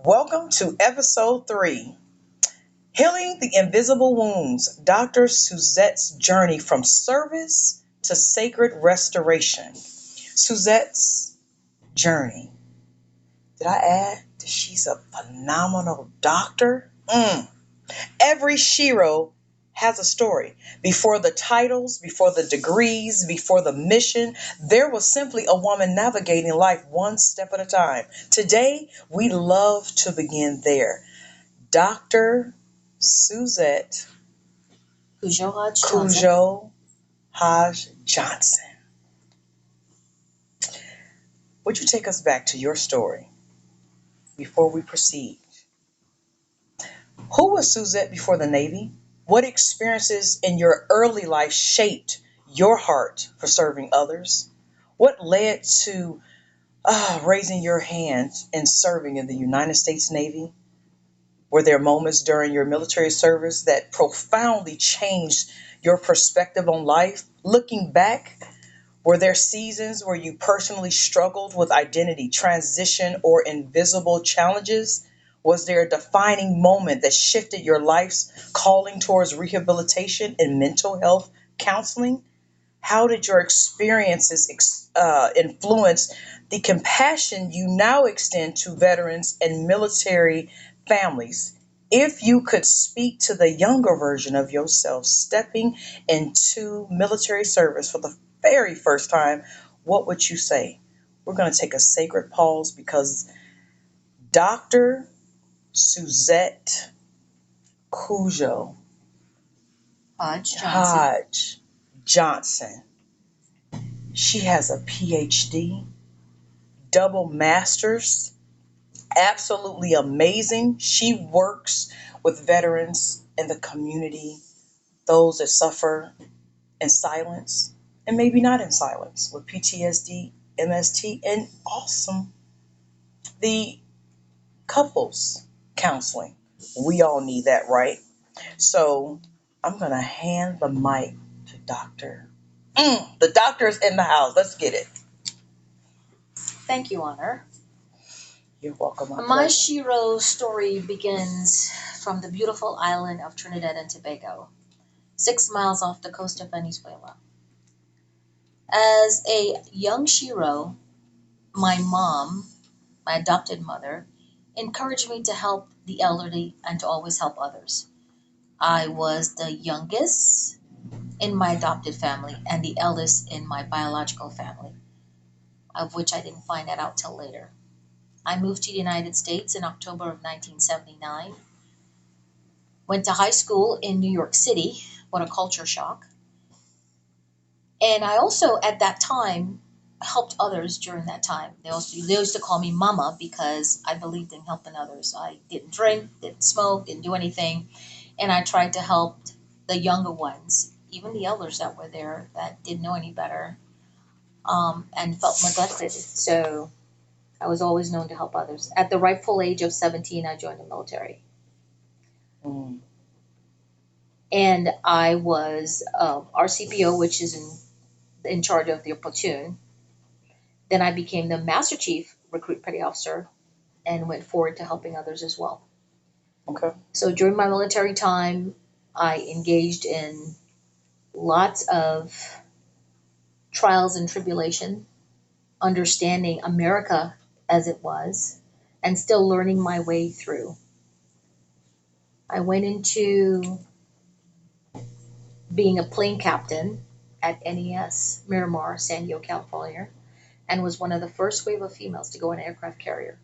Welcome to episode 3, Healing the Invisible Wounds, Dr. Suzette's Journey from Service to Sacred Restoration. Suzette's journey. Did I add that she's a phenomenal doctor? Every Shiro has a story. Before the titles, before the degrees, before the mission, there was simply a woman navigating life one step at a time. Today, we love to begin there. Dr. Suzette Codjoe-Hodge Johnson. Would you take us back to your story before we proceed? Who was Suzette before the Navy? What experiences in your early life shaped your heart for serving others? What led to raising your hand and serving in the United States Navy? Were there moments during your military service that profoundly changed your perspective on life? Looking back, were there seasons where you personally struggled with identity, transition, or invisible challenges? Was there a defining moment that shifted your life's calling towards rehabilitation and mental health counseling? How did your experiences influence the compassion you now extend to veterans and military families? If you could speak to the younger version of yourself stepping into military service for the very first time, what would you say? We're going to take a sacred pause because Dr. Suzette Codjoe-Hodge Johnson. She has a PhD, double master's, absolutely amazing. She works with veterans in the community, those that suffer in silence and maybe not in silence with PTSD, MST, and awesome the couples counseling. We all need that, right? So I'm going to hand the mic to Doctor. The doctor's in the house. Let's get it. Thank you, Honor. You're welcome. My Shiro story begins from the beautiful island of Trinidad and Tobago, 6 miles off the coast of Venezuela. As a young Shiro, my mom, my adopted mother, encouraged me to help the elderly and to always help others. I was the youngest in my adopted family and the eldest in my biological family, of which I didn't find that out till later. I moved to the United States in October of 1979, went to high school in New York City. What a culture shock. And I also, at that time, helped others during that time. They used to call me Mama because I believed in helping others. I didn't drink, didn't smoke, didn't do anything. And I tried to help the younger ones, even the elders that were there that didn't know any better, and felt neglected. So I was always known to help others. At the rightful age of 17, I joined the military. Mm. And I was RCPO, which is in charge of your platoon. Then I became the Master Chief Recruit Petty Officer and went forward to helping others as well. Okay. So during my military time, I engaged in lots of trials and tribulation, understanding America as it was, and still learning my way through. I went into being a plane captain at NES Miramar, San Diego, California, and was one of the first wave of females to go on an aircraft carrier.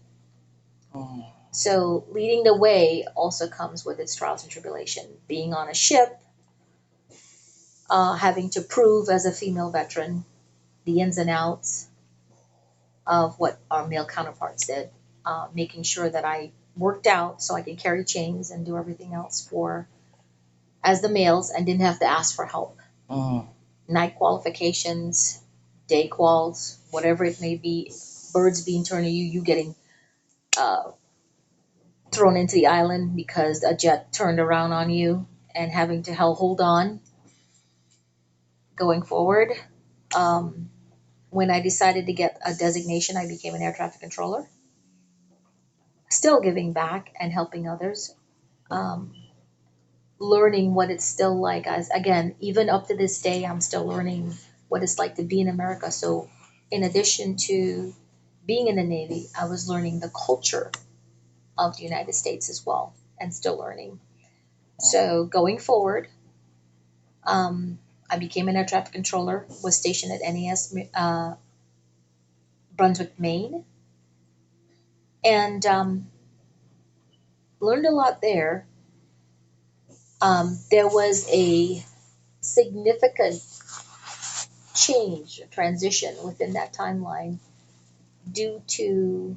Mm. So leading the way also comes with its trials and tribulation. Being on a ship, having to prove as a female veteran the ins and outs of what our male counterparts did, making sure that I worked out so I could carry chains and do everything else for as the males and didn't have to ask for help. Mm. Night qualifications, day quals, whatever it may be, birds being turned to you, you getting thrown into the island because a jet turned around on you and having to hold on going forward. When I decided to get a designation, I became an air traffic controller. still giving back and helping others, um, learning what it's still like. As again, even up to this day, I'm still learning what it's like to be in America. So, in addition to being in the Navy, I was learning the culture of the United States as well, and still learning. So, going forward, I became an air traffic controller, was stationed at NAS Brunswick, Maine, and learned a lot there. There was a significant change, transition within that timeline due to,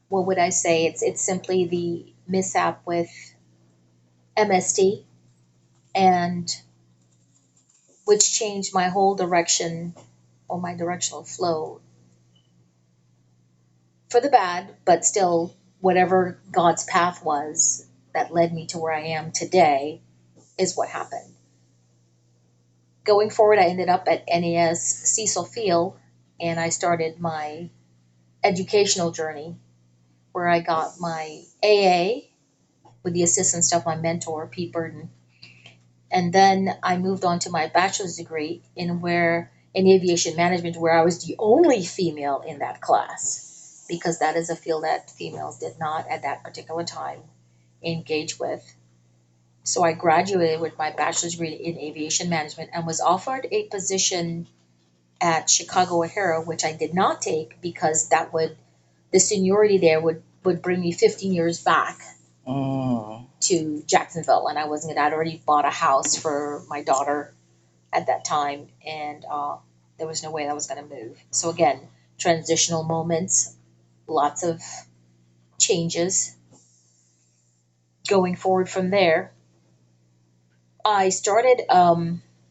what would I say? It's simply the mishap with MST, and which changed my whole direction, or my directional flow, for the bad, but still, whatever God's path was that led me to where I am today is what happened. Going forward, I ended up at NAS Cecil Field, and I started my educational journey where I got my AA with the assistance of my mentor, Pete Burden. And then I moved on to my bachelor's degree in aviation management, where I was the only female in that class, because that is a field that females did not at that particular time engage with. So I graduated with my bachelor's degree in aviation management and was offered a position at Chicago O'Hare, which I did not take because the seniority there would bring me 15 years back to Jacksonville, and I'd already bought a house for my daughter at that time, and there was no way I was going to move. So again, transitional moments, lots of changes. Going forward from there, I started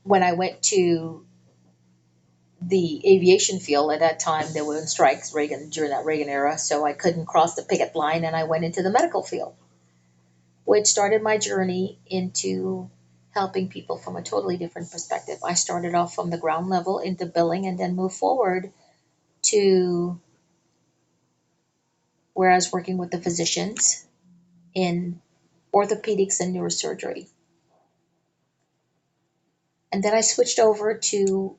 when I went to the aviation field. At that time, there were strikes during that Reagan era, so I couldn't cross the picket line, and I went into the medical field, which started my journey into helping people from a totally different perspective. I started off from the ground level into billing, and then moved forward to where I was working with the physicians in orthopedics and neurosurgery. And then I switched over to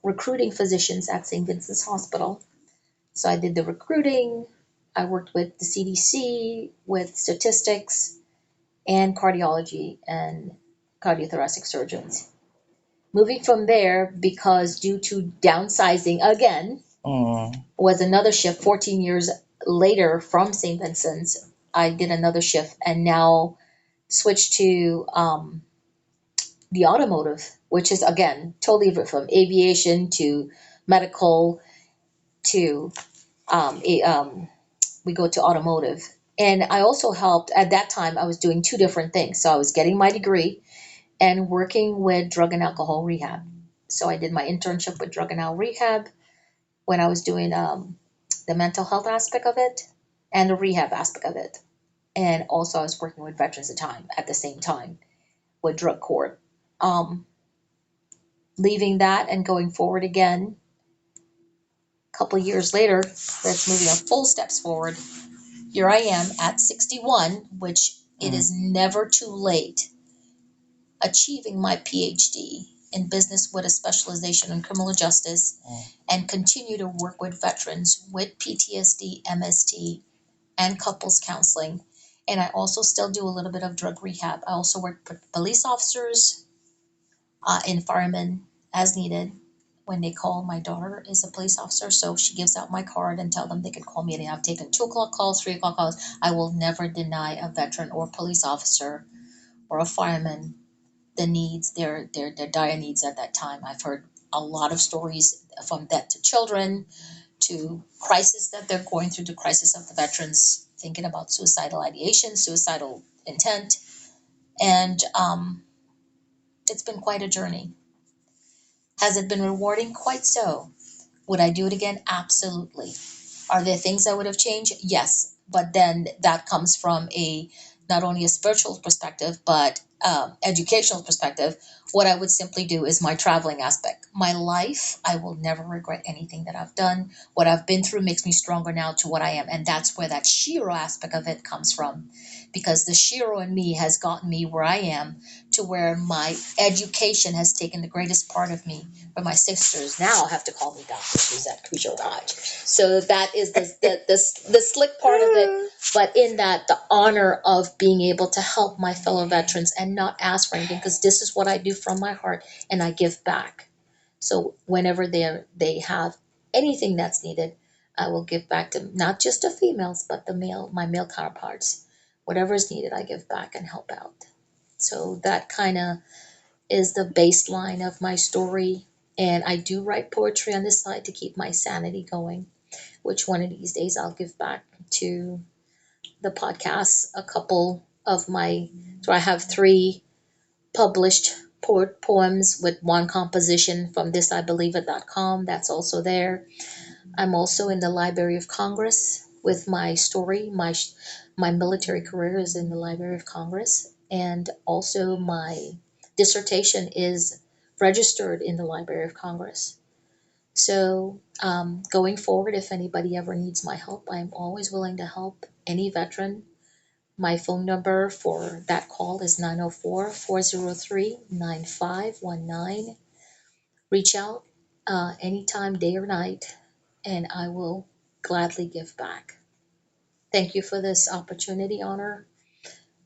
recruiting physicians at St. Vincent's Hospital. So I did the recruiting, I worked with the CDC, with statistics, and cardiology and cardiothoracic surgeons. Moving from there, because due to downsizing again, was another shift 14 years later from St. Vincent's. I did another shift and now switched to the automotive, which is again totally different from aviation to medical to we go to automotive. And I also helped at that time. I was doing two different things. So I was getting my degree and working with drug and alcohol rehab. So I did my internship with drug and alcohol rehab when I was doing the mental health aspect of it and the rehab aspect of it. And also I was working with veterans at the same time with drug court. Um, Leaving that and going forward again, a couple of years later, that's moving a full steps forward. Here I am at 61, which it is never too late, achieving my PhD in business with a specialization in criminal justice, and continue to work with veterans with PTSD, MST, and couples counseling. And I also still do a little bit of drug rehab. I also work with police officers and firemen as needed. When they call, my daughter is a police officer, so she gives out my card and tell them they can call me. And I've taken 2 o'clock calls, 3 o'clock calls. I will never deny a veteran or police officer or a fireman the needs, their dire needs at that time. I've heard a lot of stories from death to children to crisis that they're going through, the crisis of the veterans thinking about suicidal ideation, suicidal intent, and it's been quite a journey. Has it been rewarding? Quite so. Would I do it again? Absolutely. Are there things I would have changed? Yes. But then that comes from not only a spiritual perspective, but educational perspective, what I would simply do is my traveling aspect. My life, I will never regret anything that I've done. What I've been through makes me stronger now to what I am. And that's where that Shiro aspect of it comes from. Because the Shiro in me has gotten me where I am, to where my education has taken the greatest part of me. Where my sisters now have to call me Dr. Suzette Codjoe-Hodge. So that is the slick part of it. But in that, the honor of being able to help my fellow veterans and not ask for anything, because this is what I do from my heart, and I give back. So whenever they have anything that's needed, I will give back to not just the females, but my male counterparts. Whatever is needed, I give back and help out. So that kind of is the baseline of my story. And I do write poetry on the side to keep my sanity going, which one of these days I'll give back to the podcast. A couple of so I have 3 published poems with 1 composition from thisibelieveit.com. That's also there. I'm also in the Library of Congress with my story. My military career is in the Library of Congress, and also my dissertation is registered in the Library of Congress. So going forward, if anybody ever needs my help, I'm always willing to help any veteran. My phone number for that call is 904-403-9519. Reach out anytime, day or night, and I will gladly give back. Thank you for this opportunity, Honor,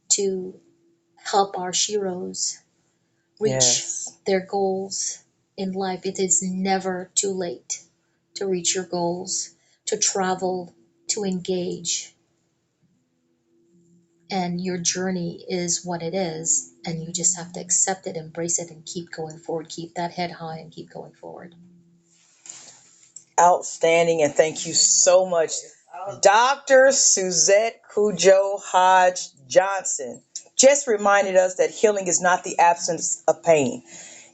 to help our Shiros reach Yes. their goals in life. It is never too late to reach your goals, to travel, to engage. And your journey is what it is, and you just have to accept it, embrace it, and keep going forward. Keep that head high and keep going forward. Outstanding, and thank you so much, Dr. Suzette Codjoe-Hodge Johnson. Just reminded us that healing is not the absence of pain.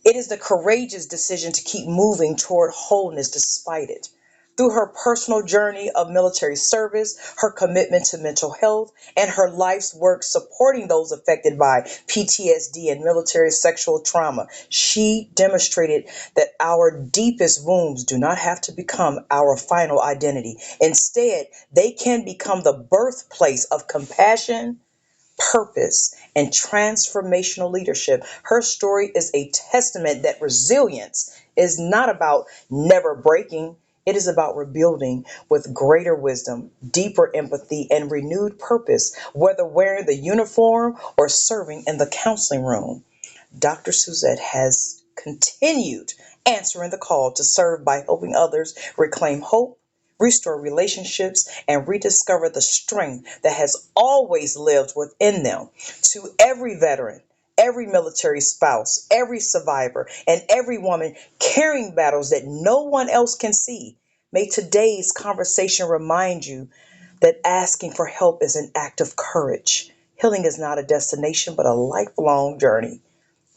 It is the courageous decision to keep moving toward wholeness despite it. Through her personal journey of military service, her commitment to mental health, and her life's work supporting those affected by PTSD and military sexual trauma, she demonstrated that our deepest wounds do not have to become our final identity. Instead, they can become the birthplace of compassion, purpose, and transformational leadership. Her story is a testament that resilience is not about never breaking. It is about rebuilding with greater wisdom, deeper empathy, and renewed purpose, whether wearing the uniform or serving in the counseling room. Dr. Suzette has continued answering the call to serve by helping others reclaim hope, restore relationships, and rediscover the strength that has always lived within them. To every veteran, every military spouse, every survivor, and every woman carrying battles that no one else can see, may today's conversation remind you that asking for help is an act of courage. Healing is not a destination, but a lifelong journey.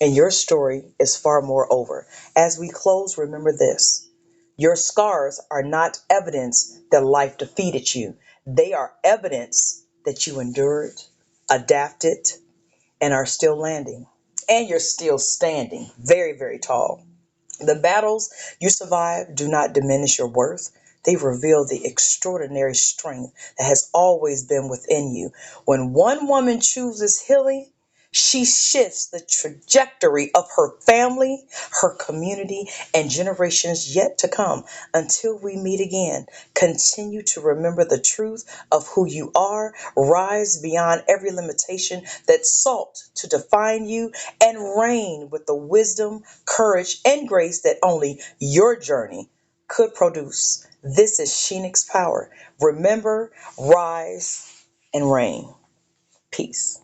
And your story is far more over. As we close, remember this: your scars are not evidence that life defeated you, they are evidence that you endured, adapted, and are still landing. And you're still standing very, very tall. The battles you survive do not diminish your worth. They reveal the extraordinary strength that has always been within you. When one woman chooses healing, she shifts the trajectory of her family, her community, and generations yet to come. Until we meet again, continue to remember the truth of who you are, rise beyond every limitation that sought to define you, and reign with the wisdom, courage, and grace that only your journey could produce. This is Shenix Power. Remember, rise, and reign. Peace.